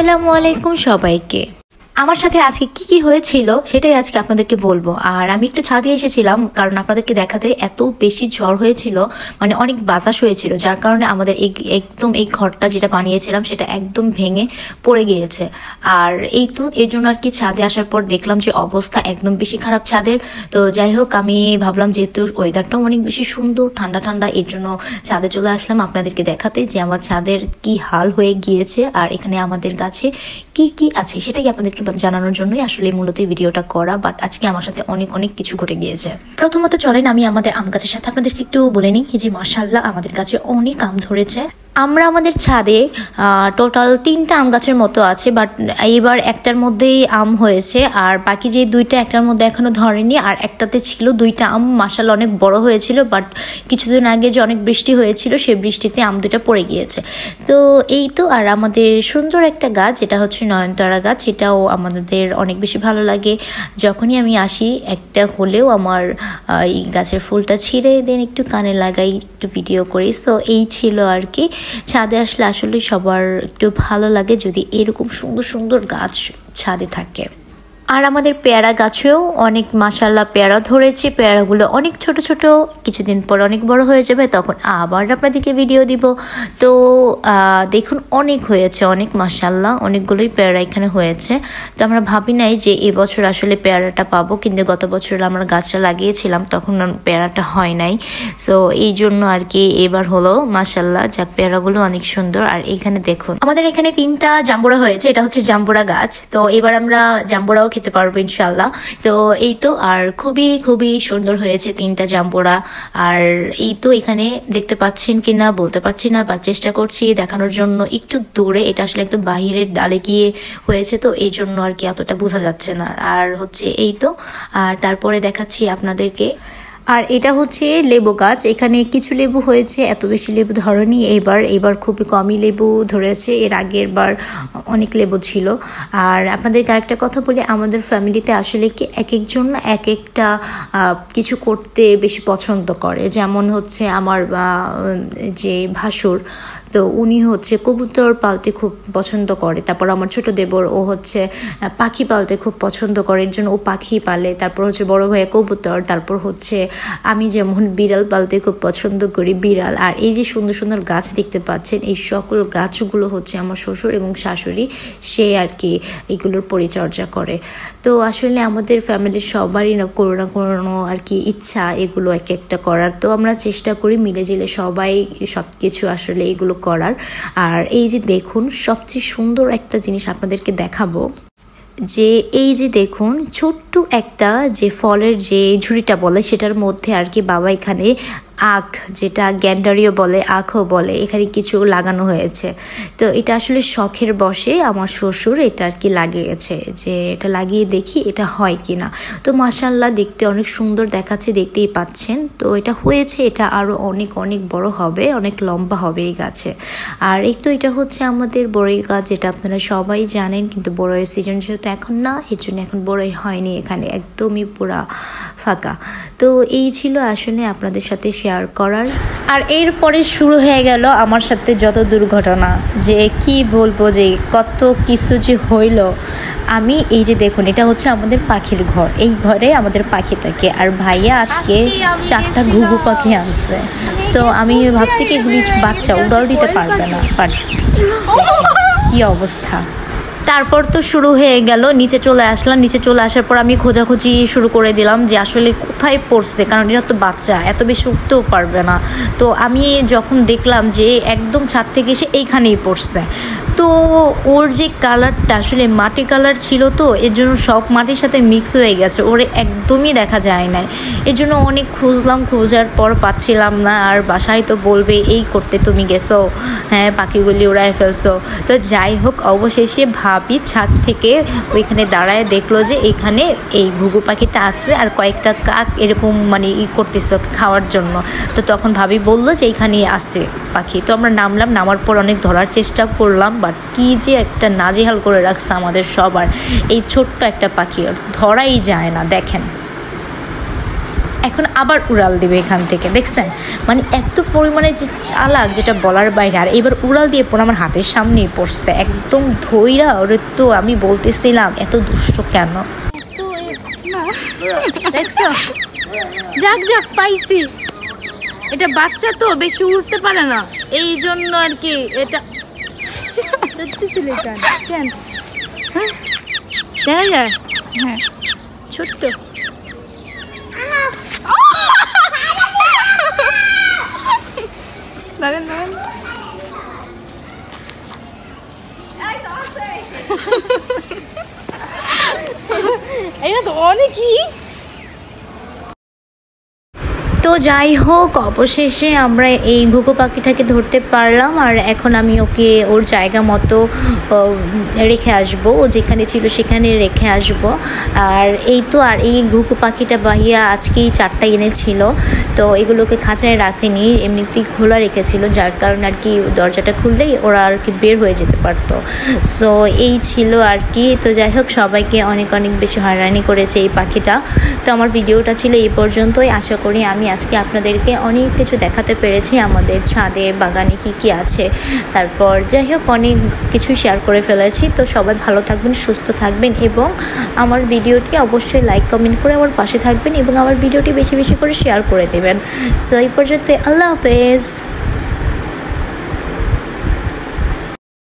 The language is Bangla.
আসসালামু আলাইকুম সবাইকে। আমার সাথে আজকে কি হয়েছিল সেটাই আজকে আপনাদেরকে বলবো। আর আমি একটু ছাদে এসেছিলাম কারণ আপনাদেরকে দেখাতে এত বেশি ঝড় হয়েছিল, মানে অনেক বাতাস হয়েছিল, যার কারণে আমাদের একদম এই ঘরটা যেটা বানিয়েছিলাম সেটা একদম ভেঙে পড়ে গিয়েছে। আর এই তো এর জন্য আর কি ছাদে আসার পর দেখলাম যে অবস্থা একদম বেশি খারাপ ছাদের। তো যাই হোক, আমি ভাবলাম যেহেতু ওয়েদারটাও অনেক বেশি সুন্দর, ঠান্ডা ঠান্ডা, এর জন্য ছাদে চলে আসলাম আপনাদেরকে দেখাতে যে আমার ছাদের কি হাল হয়ে গিয়েছে আর এখানে আমাদের গাছে কি কি আছে সেটাই আপনাদেরকে জানানোর জন্যই আসলে মূলত এই ভিডিওটা করা। বাট আজকে আমার সাথে অনেক অনেক কিছু ঘটে গিয়েছে। প্রথমত চলেন আমি আমাদের আম গাছের সাথে আপনাদেরকে একটু বলে নিই যে মাশাআল্লাহ আমাদের গাছে অনেক আম ধরেছে। আমরা আমাদের ছাদে টোটাল 3টা আম গাছের মতো আছে, বাট এইবার একটার মধ্যেই আম হয়েছে আর বাকি যে 2টা একটার মধ্যে এখনো ধরেনি। আর একটাতে ছিল 2টা আম, মাশাআল্লাহ অনেক বড় হয়েছিল, বাট কিছুদিন আগে যে অনেক বৃষ্টি হয়েছিল সেই বৃষ্টিতে আম 2টা পড়ে গিয়েছে। তো এই তো, আর আমাদের সুন্দর একটা গাছ যেটা হচ্ছে নয়নতারা গাছ, এটাও আমাদের অনেক বেশি ভালো লাগে। যখনই আমি আসি একটা হলেও আমার এই গাছের ফুলটা ছিঁড়ে দেন একটু কানে লাগাই, একটু ভিডিও করি। সো এই ছিল আর কি। ছাদে আসলে আসলে সবার একটু ভালো লাগে যদি এরকম সুন্দর সুন্দর গাছ ছাদে থাকে। আর আমাদের পেয়ারা গাছেও অনেক মাশাআল্লাহ পেয়ারা ধরেছে। পেয়ারাগুলো অনেক ছোট ছোট, কিছুদিন পর অনেক বড় হয়ে যাবে, তখন আবার আপনাদেরকে ভিডিও দিব। তো দেখুন অনেক হয়েছে, অনেক মাশাআল্লাহ অনেকগুলোই পেয়ারা এখানে হয়েছে। তো আমরা ভাবি নাই যে এবছর আসলে পেয়ারাটা পাবো, কিন্তু গত বছর আমরা গাছটা লাগিয়েছিলাম তখন পেয়ারাটা হয় নাই। সো এই জন্য আর কি এবার হলো মাশাআল্লাহ। যাক, পেয়ারাগুলো অনেক সুন্দর। আর এখানে দেখুন আমাদের এখানে 3টা জাম্বুরা হয়েছে, এটা হচ্ছে জাম্বুরা গাছ। তো এবার আমরা জাম্বুরাও খেতে পারবো ইনশাল্লাহ। তো এই তো, আর খুবই খুবই সুন্দর হয়েছে 3টা জাম্বুরা। আর এই তো এখানে দেখতে পাচ্ছেন কিনা বলতে পারছি না, বা চেষ্টা করছি দেখানোর জন্য একটু দূরে, এটা আসলে একদম বাহিরের ডালে গিয়ে হয়েছে, তো এই জন্য আর কি এতটা বোঝা যাচ্ছে না। আর হচ্ছে এই তো, আর তারপরে দেখাচ্ছি আপনাদেরকে। আর এটা হচ্ছে লেবু গাছ, এখানে কিছু লেবু হয়েছে, এত বেশি লেবু ধরেনি এবার খুবই কমই লেবু ধরেছে, এর আগের বার অনেক লেবু ছিল। আর আপনাদেরকে আরেকটা কথা বলি, আমাদের ফ্যামিলিতে আসলে কি এক একজন এক একটা কিছু করতে বেশি পছন্দ করে। যেমন হচ্ছে আমার যে ভাসুর, তো উনি হচ্ছে কবুতর পালতে খুব পছন্দ করে। তারপর আমার ছোট দেবর, ও হচ্ছে পাখি পালতে খুব পছন্দ করে, এর জন্য ও পাখি পালে। তারপর হচ্ছে বড় ভাইয়া কবুতর। তারপর হচ্ছে আমি যেমন বিড়াল পালতে খুব পছন্দ করি, বিড়াল। আর এই যে সুন্দর সুন্দর গাছ দেখতে পাচ্ছেন, এই সকল গাছগুলো হচ্ছে আমার শ্বশুর এবং শাশুড়ি, সে আর কি এগুলোর পরিচর্যা করে। তো আসলে আমাদের ফ্যামিলির সবারই না কোনো আর কি ইচ্ছা এগুলো এক একটা করার। তো আমরা চেষ্টা করি মিলেঝিলে সবাই সব কিছু আসলে এগুলো করার। আর এই যে দেখুন সবচেয়ে সুন্দর একটা জিনিস আপনাদেরকে দেখাবো, যে এই যে দেখুন ছোট্ট একটা যে ফলের যে ঝুড়িটা বলে সেটার মধ্যে আর কি বাবা এখানে আখ, যেটা গ্যান্ডারিও বলে, আখও বলে, এখানে কিছু লাগানো হয়েছে। তো এটা আসলে শখের বশে আমার শ্বশুর এটা আর কি লাগিয়েছে, যে এটা লাগিয়ে দেখি এটা হয় কি না। তো মাশাআল্লাহ দেখতে অনেক সুন্দর দেখাচ্ছে, দেখতেই পাচ্ছেন। তো এটা হয়েছে, এটা আরও অনেক অনেক বড় হবে, অনেক লম্বা হবে এই গাছে। আর এই তো এটা হচ্ছে আমাদের বড়ই গাছ, যেটা আপনারা সবাই জানেন, কিন্তু বড়ইয়ের সিজন যেহেতু এখন না, এর জন্য এখন বড়ই হয়নি, এখানে একদমই পুরা ফাঁকা। তো এই ছিল আসলে আপনাদের সাথে শেয়ার করার। আর এরপরে শুরু হয়ে গেল আমার সাথে যত দুর্ঘটনা, যে কি বলবো, যে কত কিছু যে হইল। আমি এই যে দেখুন এটা হচ্ছে আমাদের পাখির ঘর, এই ঘরে আমাদের পাখি থাকে। আর ভাইয়া আজকে 4টা ঘুঘু পাখি আনছে। তো আমি ভাবছি কি এগুলি বাচ্চা উড়াল দিতে পারবে না, বাট কি অবস্থা। তারপর তো শুরু হয়ে গেল, নিচে চলে আসলাম। নিচে চলে আসার পর আমি খোঁজাখুঁজি শুরু করে দিলাম যে আসলে কোথায় পড়ছে, কারণ এরা তো বাচ্চা, এত বেশি উঠতেও পারবে না। তো আমি যখন দেখলাম যে একদম ছাদ থেকে এসে এইখানেই পড়ছে, তো ওর যে কালারটা আসলে মাটি কালার ছিল, তো এর জন্য সব মাটির সাথে মিক্স হয়ে গেছে, ওরে একদমই দেখা যায় না। এর জন্য অনেক খুঁজলাম, খোঁজার পর পাচ্ছিলাম না। আর বাসায় তো বলবে এই করতে তুমি গেছো, হ্যাঁ পাখিগুলি উড়ায় ফেলছো। তো যাই হোক, অবশেষে ভাবি ছাদ থেকে ওইখানে দাঁড়ায় দেখলো যে এখানে এই ঘুঘু পাখিটা আসছে আর কয়েকটা কাক এরকম মানে করতেছে খাওয়ার জন্য। তো তখন ভাবি বললো যে এইখানেই আসছে পাখি। তো আমরা নামলাম, নামার পর অনেক ধরার চেষ্টা করলাম, বাট কি যে একটা নাজেহাল করে রাখছে আমাদের সবার, এই ছোট্ট একটা পাখি ধরাই যায় না। দেখেন এখন আবার উড়াল দিবে এখান থেকে, দেখছেন? মানে এত পরিমাণে যে চালাক যেটা বলার বাইরে। আর এবার উড়াল দিয়ে পড়ে আমার হাতের সামনেই পড়ছে, একদম ধইরা। ওরে তো আমি বলতেছিলাম এত দুষ্ট কেন। দেখছো, যাক যাক পাইছি। এটা বাচ্চা তো বেশি উঠতে পারে না, এই জন্য আর কি এটা কেন কেন হ্যাঁ দেখা যায়। হ্যাঁ ছোট্ট দাঁড়ান দাঁড়ান এটা তো অনেকই। তো যাই হোক, অবশেষে আমরা এই ঘুঘু পাখিটাকে ধরতে পারলাম। আর এখন আমি ওকে ওর জায়গা মতো রেখে আসবো, ও যেখানে ছিল সেখানে রেখে আসব। আর এই তো, আর এই ঘুঘু পাখিটা ভাইয়া আজকেই 4টা এনেছিল, তো এগুলোকে খাঁচায় রাখেনি, এমনিতেই খোলা রেখেছিল, যার কারণে আর কি দরজাটা খুললেই ওরা আর কি বের হয়ে যেতে পারতো। সো এই ছিল আর কি। তো যাই হোক, সবাইকে অনেক অনেক বেশি হয়রানি করেছে এই পাখিটা। তো আমার ভিডিওটা ছিল এই পর্যন্তই। আশা করি আমি আজকে আপনাদেরকে অনেক কিছু দেখাতে পেরেছি, আমাদের ছাদে বাগানে কি কি আছে। তারপর যাই হোক অনেক কিছু শেয়ার করে ফেলেছি। তো সবাই ভালো থাকবেন, সুস্থ থাকবেন, এবং আমার ভিডিওটি অবশ্যই লাইক কমেন্ট করে আমার পাশে থাকবেন, এবং আমার ভিডিওটি বেশি বেশি করে শেয়ার করে দেবেন। সো এই পর্যন্ত, আল্লাহ হাফেজ।